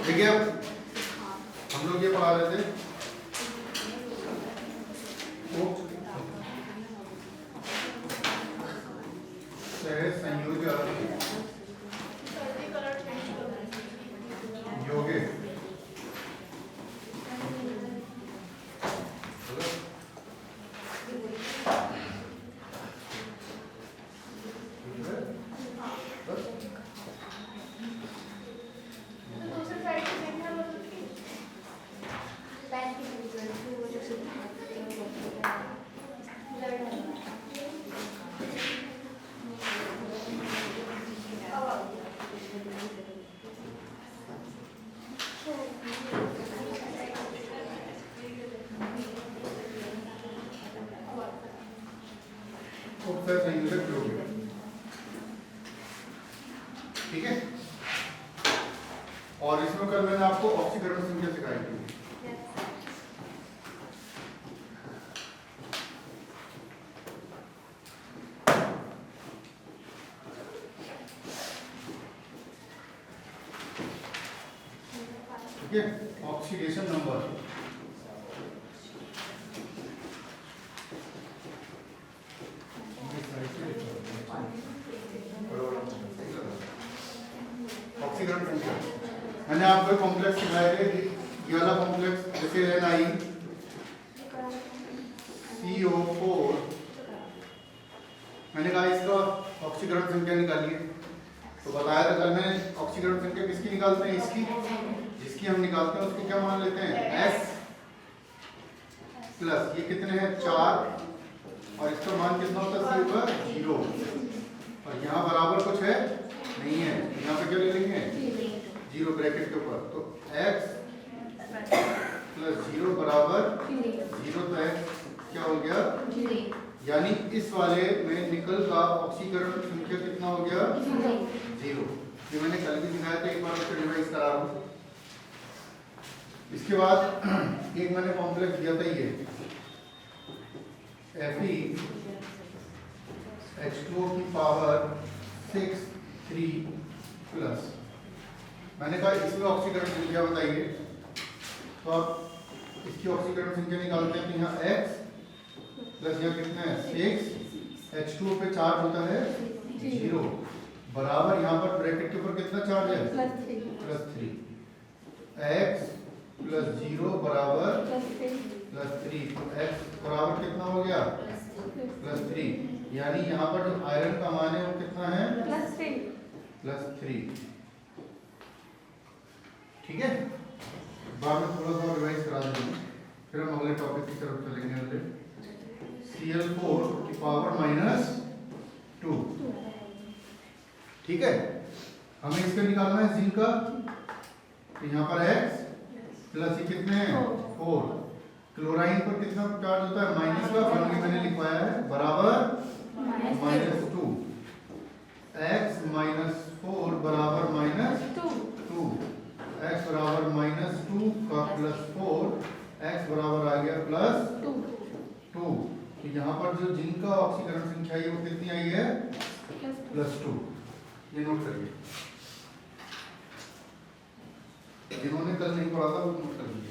ठीक है, हम लोग ये पढ़ा रहे थे संयोजक यौगिक संयोजक यौगिक। ठीक है, और इसमें कल मैंने आपको ऑक्सीकरण संख्या सिखाई थी। ठीक है, ऑक्सीडेशन नंबर ऑक्सीकरण संख्या। मैंने आपको कॉम्प्लेक्स सिखाए थे, ये वाला कॉम्प्लेक्स जैसे Ni CO4, मैंने कहा इसका ऑक्सीकरण संख्या निकालिए, तो बताया था कल मैंने ऑक्सीकरण संख्या किसकी निकालते हैं, इसकी, जिसकी हम निकालते हैं उसको क्या मान लेते हैं S प्लस ये कितने हैं 4, और इसका मान कितना होता है 0, और यहाँ बराबर कुछ है नहीं है, यहाँ पे क्या ले लेंगे 0 ब्रैकेट के ऊपर, तो x प्लस 0 बराबर 0, तो x क्या हो गया, यानी इस वाले में निकल का ऑक्सीकरण संख्या कितना हो गया 0। ये मैंने कल भी दिखाया था, एक बार उसको रिवाइज करा रहा हूँ। इसके बाद एक मैंने कॉम्प्लेक्स दिया था ये FeH2O की पावर 6 3 प्लस, मैंने कहा इसमें ऑक्सीकरण संख्या बताइए, तो आप इसकी ऑक्सीकरण संख्या निकालते हैं, तो यहाँ x प्लस यहाँ कितना है 6, H2O पे चार्ज होता है 0, बराबर यहाँ पर ब्रैकेट के ऊपर कितना चार्ज है प्लस 3, x प्लस 0 बराबर प्लस 3, तो x बराबर कितना हो गया प्लस 3, यानी यहाँ पर जो आयरन का मान है वो कितना है प्लस 3। ठीक है, बाद में थोड़ा सा रिवाइज करा देंगे, फिर हम अगले टॉपिक की तरफ चलेंगे। अगले Cl4 की पावर -2। ठीक है, हमें इसका निकालना है जिंक का, तो यहाँ पर x प्लस ये कितने हैं 4, क्लोराइन पर कितना चार्ज होता है माइनस का, 1 में मैंने लिखवाया है, बराबर -2, x -4 बराबर -2, x बराबर -2 का प्लस 4, x बराबर आ गया +2। तो यहाँ पर जो जिंक का ऑक्सीकरण संख्या है वो कितनी आई है +2। ये नोट करिए, जिन्होंने कल नहीं पढ़ा था वो नोट कर लीजिए।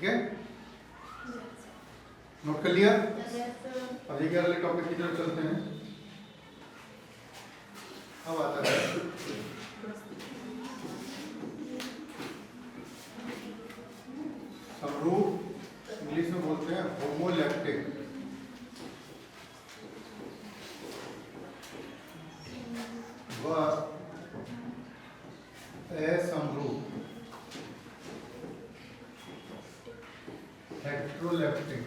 है, नोट कर लिया। अब देखिए अगले टॉपिक की तरफ चलते हैं। अब आता है समरूप, इंग्लिश में बोलते हैं होमोलैक्टिक। व असमरूप हेट्रोलैक्टिक।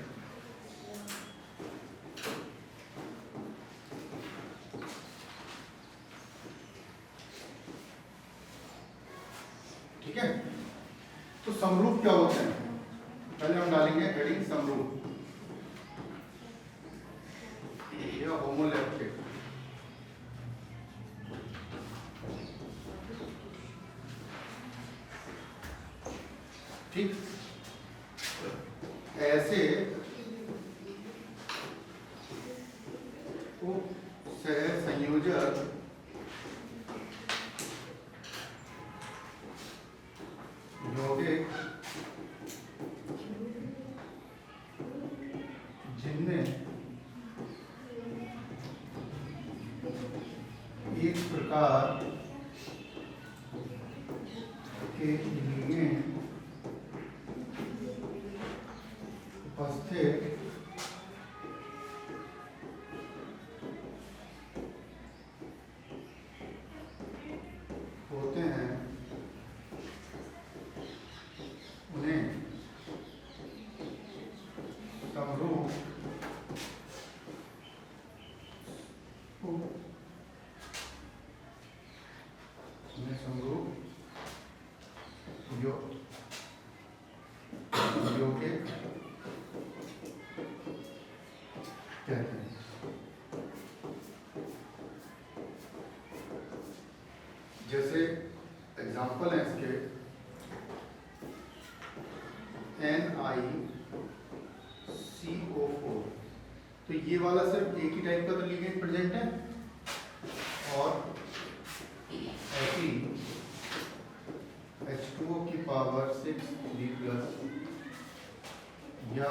ठीक है, तो समरूप क्या होते हैं? पहले हम डालेंगे हेडिंग समरूप या होमोलैक्टिक। ठीक, ऐसे सहसंयोजक यौगिक जिनमें एक प्रकार के लिगेंड उपस्थित होते हैं, उन्हें समरूप यौगिक कहते हैं। जैसे एग्जाम्पल है इसके NiCO4, तो ये वाला सिर्फ एक ही टाइप का तो लिगेंड प्रेजेंट है, और H2O की पावर 6 3+, या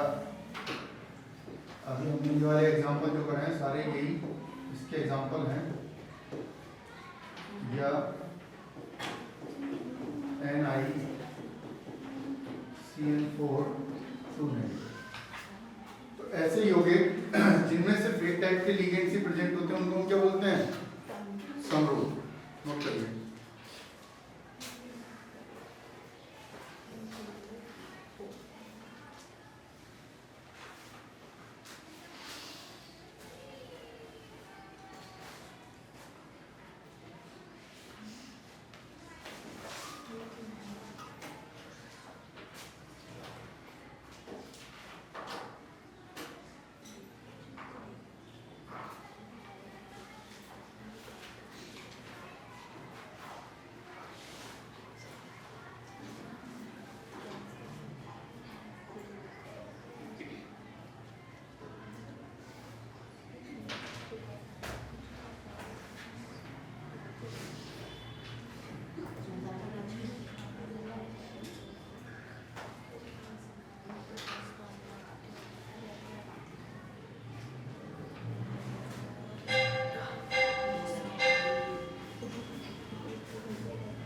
अभी हमने ये वाले एग्जाम्पल जो कराए हैं सारे यही इसके एग्जाम्पल हैं, या NiCN4 2। तो ऐसे यौगिक जिनमें सिर्फ एक टाइप के लिगेंड से प्रेजेंट होते हैं उनको क्या बोलते हैं? समरूप। नोट करिए।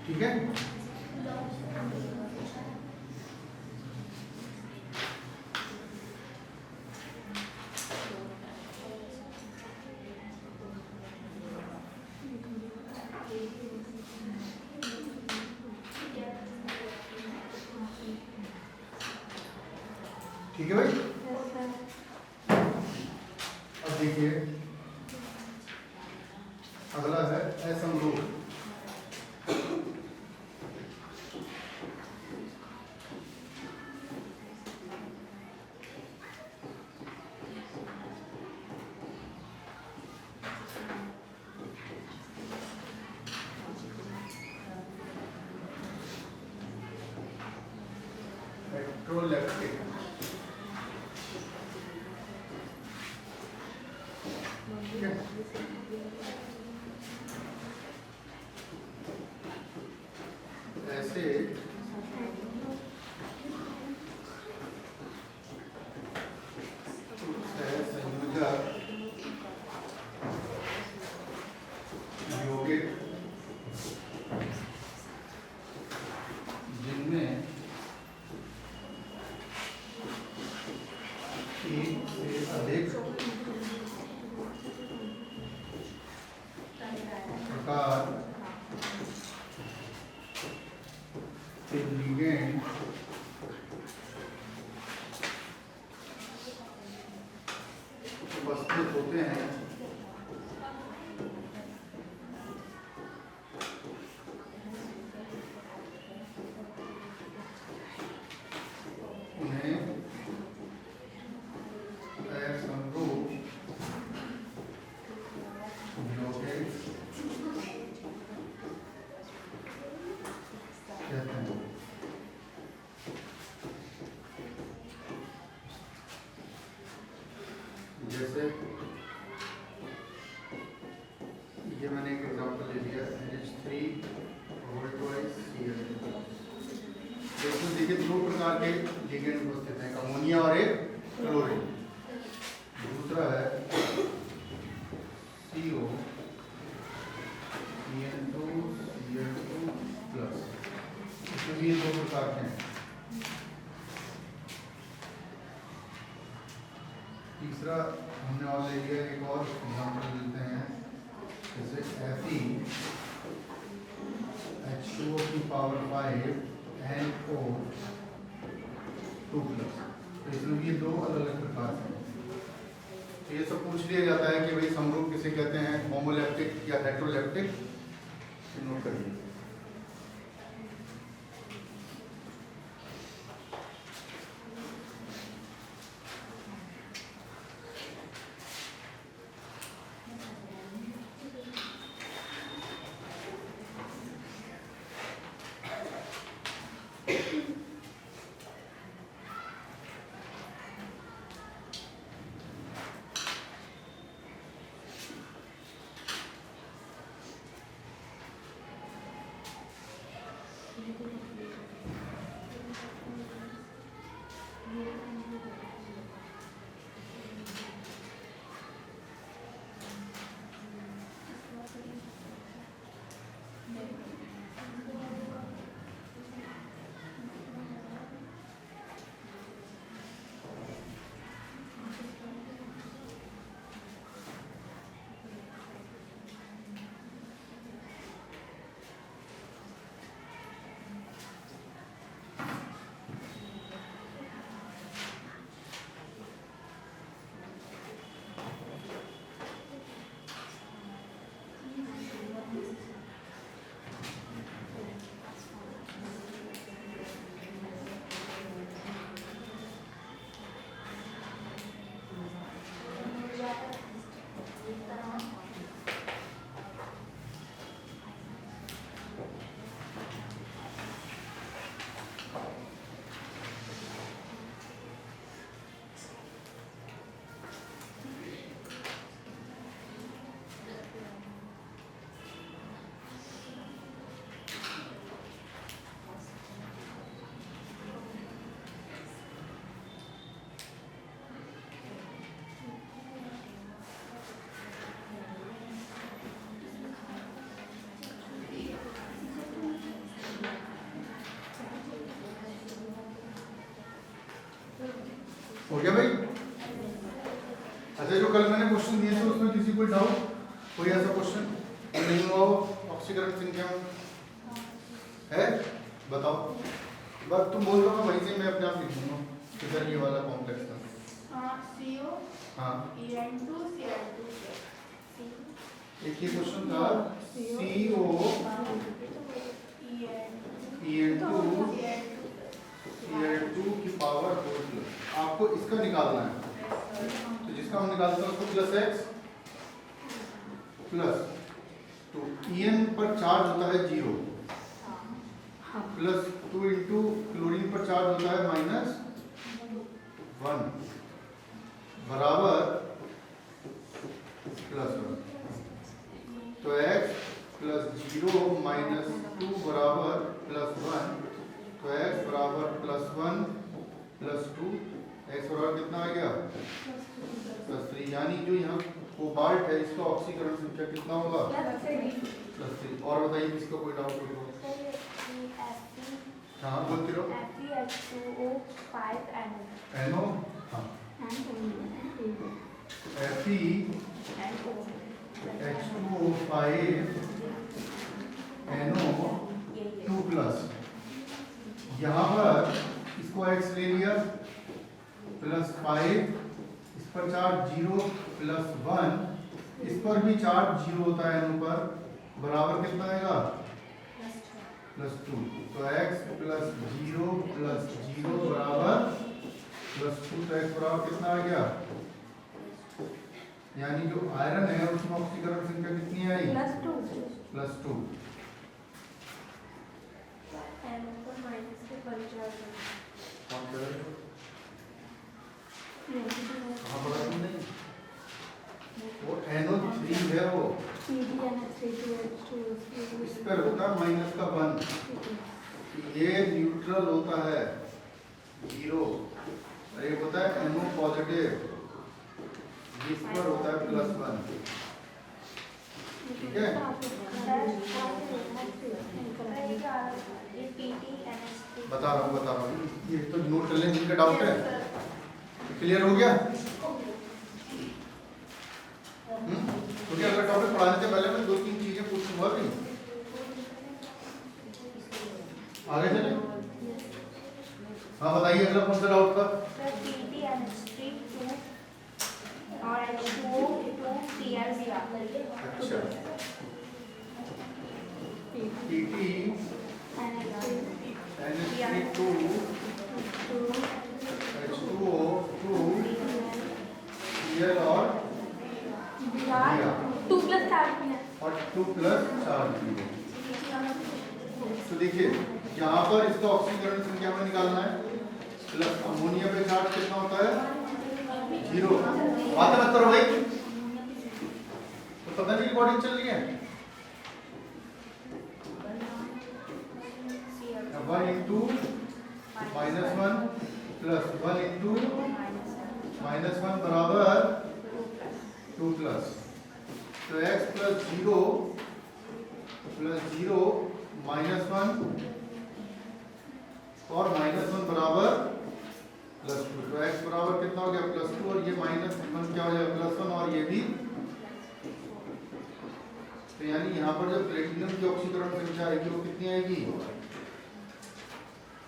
ठीक है, ठीक है भाई। अब देखिए अगला है असमरूप। हेट्रोलैक्टिक। ठीक है, ऐसे प्रकार के लिगेंड उपस्थित होते हैं उन्हें असमरूप यौगिक कहते हैं। जैसे ये मैंने एक एग्जांपल ले लिया NH3 Cl2। इसमें देखिए दो प्रकार के लिगेंड उपस्थित हैं, अमोनिया और एक क्लोरीन। दूसरा है CO CN2Cl2+। इसमें भी दो प्रकार के हैं। तीसरा हमने और ले लिया, एक और एग्जांपल लेते हैं, जैसे FeH2O की पावर 5 NO2+। तो इसमें भी दो अलग अलग प्रकार हैं। तो ये सब पूछ लिया जाता है कि भाई समरूप किसे कहते हैं, होमोलैप्टिक या हेटेरोलैप्टिक, नोट करिए। हो गया भाई? अच्छा, जो कल मैंने क्वेश्चन दिए थे उसमें किसी को डाउट, कोई ऐसा क्वेश्चन नहीं हुआ हो? ऑक्सीकरण संख्या है, बताओ। बस तुम बोल रहा हो, वहीं से मैं अपने आप लिख दूंगा किधर ये वाला कॉम्प्लेक्स था। CO हाँ, EN2Cl2। एक ही क्वेश्चन था, CO EN2Cl2 की पावर 4+। आपको इसका निकालना है, तो जिसका हम निकालते हैं उसको प्लस एक्स प्लस, तो EN पर चार्ज होता है 0 प्लस 2 इंटू क्लोरीन पर चार्ज होता है -1 बराबर +1। तो x प्लस 0 माइनस 2 बराबर +1। तो x बराबर +1 प्लस 2, x बराबर कितना आ गया +3। यानी जो यहाँ कोबाल्ट है इसका ऑक्सीकरण संख्या कितना होगा +3। और बताइए किसका कोई डाउट हो? हाँ बोलते रहो। NO, हाँ FeH2O5 NO2+। यहाँ पर इसको x ले लिया +5, इस पर चार्ज 0 +1, इस पर भी चार्ज 0 होता है NO पर, बराबर कितना आएगा +2। तो x + 0 + 0 बराबर +2। तो x बराबर कितना आ गया, यानी जो आयरन है उसमें ऑक्सीकरण संख्या कितनी आई +2। कौन कह रहा है? कहाँ पढ़ा तुमने? वो NO3 है, वो इस पर होता है माइनस का 1, ये न्यूट्रल होता है 0, और एक होता है NO पॉजिटिव, इस पर होता है +1। ठीक है, बता रहा हूँ, ये तो नोट कर लें जिनका डाउट है। क्लियर हो गया? क्योंकि अगला टॉपिक पढ़ाने से पहले मैं 2-3 चीजें पूछूंगा भी। आगे चले, हाँ बताइए अगला कौन सा डाउट था? अच्छा, PT NH3 H2O 2 Cl और 2 + चार्ज। तो देखिए यहाँ पर इसका ऑक्सीकरण संख्या में निकालना है, प्लस अमोनिया पे चार्ज कितना होता है 0। बात मत करो भाई, तो पता नहीं रिकॉर्डिंग चल रही है। 1 × -1 + 1 × -1 बराबर 2+। तो x + 0 + 0 -1 और -1 बराबर +2। तो x बराबर कितना हो गया +2, और ये -1 क्या हो जाएगा +1, और ये भी। तो यानी यहाँ पर जो प्लेटिनम की ऑक्सीकरण संख्या आएगी वो कितनी आएगी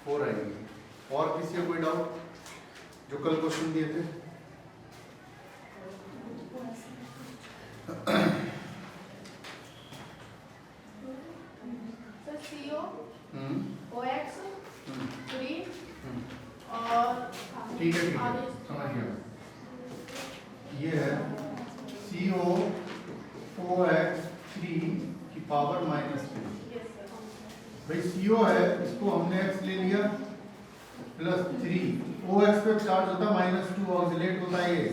4 आएगी। और किसी का कोई डाउट जो कल क्वेश्चन दिए थे? CO OX 3 और ठीक है समझ गया। ये है COOX3 की पावर -3। भाई CO है, इसको हमने x ले लिया +3, OX पे चार्ज होता है -2, ऑक्सीलेट होता है ये,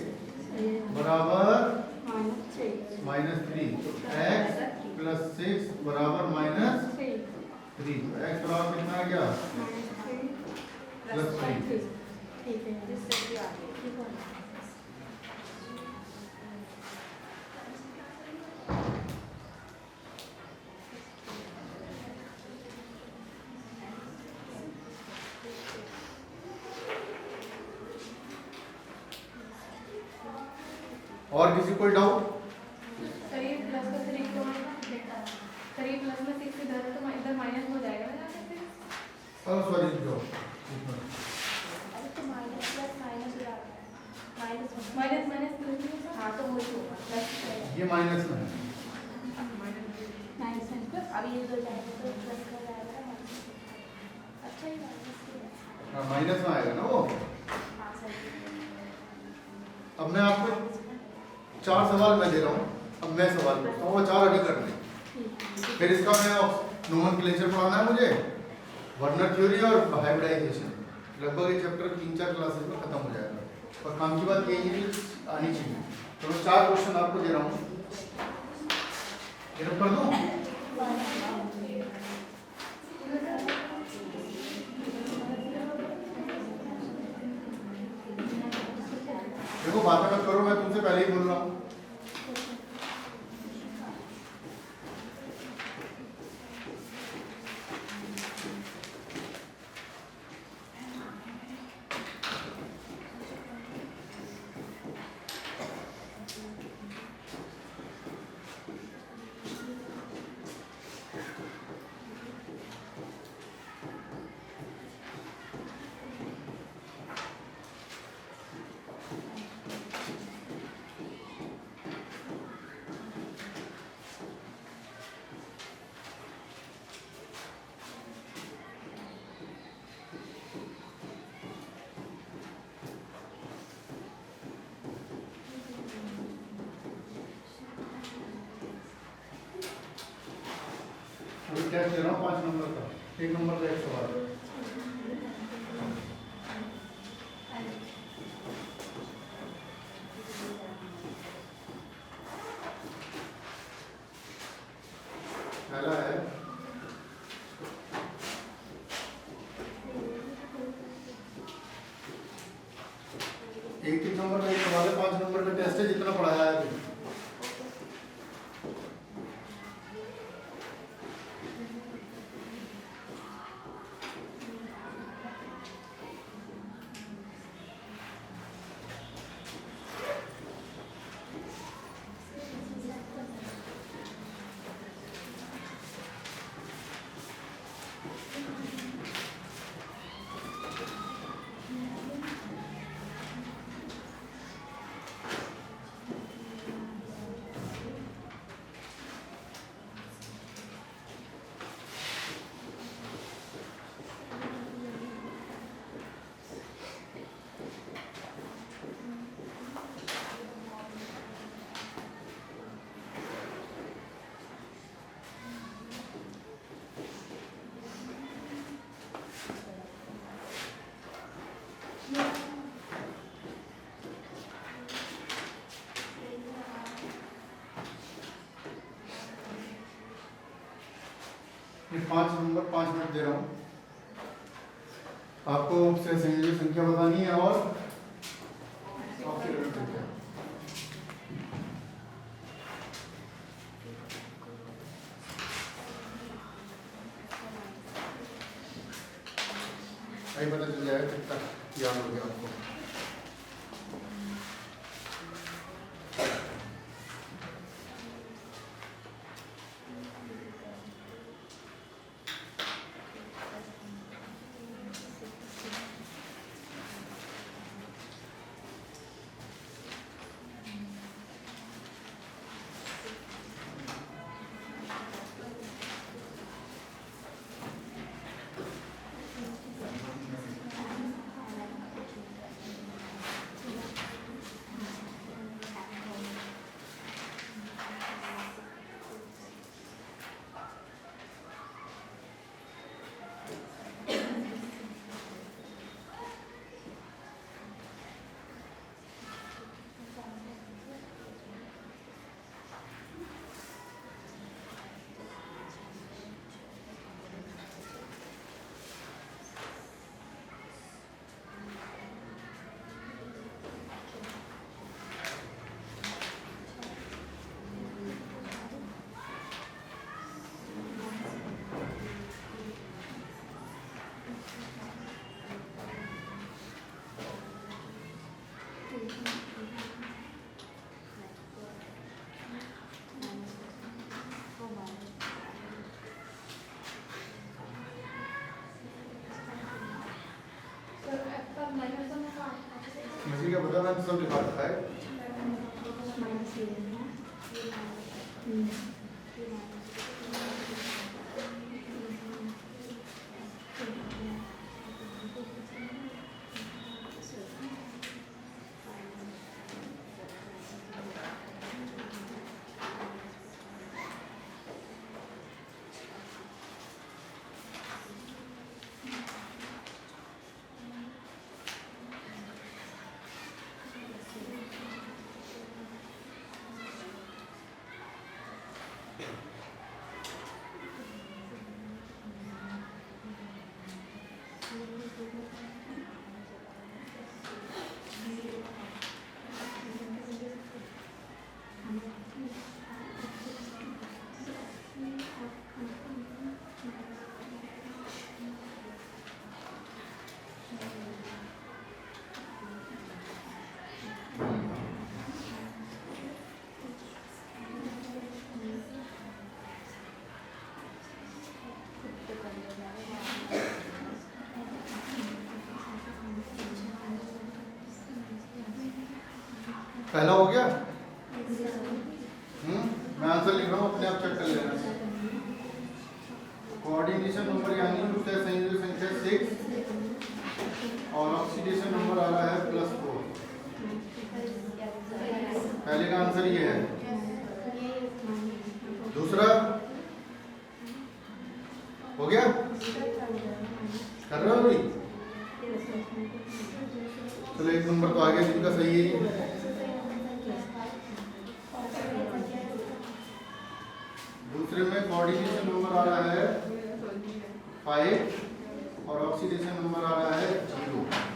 बराबर -3। तो x + 6 बराबर -3। तो x बराबर कितना आ गया +3। और किसी कोई डाउट? सॉरी जो ये माइनस में है, हाँ माइनस में आएगा ना वो। अब मैं आपको 4 सवाल मैं दे रहा हूँ, अब मैं सवाल पूछता हूँ, वो 4 अभी कर लें। फिर इसका मैं नोमेनक्लेचर पढ़ाना है मुझे, वर्नर थ्योरी और हाइब्रिडाइजेशन। लगभग ये चैप्टर 3-4 क्लासेस में खत्म हो जाएगा, और काम की बात यही है कि आनी चाहिए। तो मैं 4 क्वेश्चन आपको दे रहा हूँ, ये कर दूँ? देखो बातें मत करो, मैं तुमसे पहले ही बोल रहा हूँ। अभी टेस्ट दे रहा हूँ 5 नंबर का। 1 नंबर का एक सवाल पहला है एक नंबर का एक सवाल है, 5 नंबर का टेस्ट है, जितना पढ़ाया है अभी। ये 5 नंबर 5 मिनट दे रहा हूँ आपको। संयोजक संख्या बतानी है और ऑक्सीकरण संख्या। यही पता चल जाएगा कितना याद हो गया आपको। मुझे क्या पता, मैंने सब लिखा रखा है। पहला हो गया। मैं आंसर लिख रहा हूँ, अपने आप चेक कर लेना। कोऑर्डिनेशन नंबर यानी उसका संयोजक संख्या 6 और ऑक्सीडेशन नंबर आ रहा है +4। पहले का आंसर ये है। दूसरा गया? कर रहे हो अभी? चलो एक नंबर तो आ गया जिनका सही है। दूसरे में कोऑर्डिनेशन नंबर आ रहा है 5 और ऑक्सीडेशन नंबर आ रहा है 0।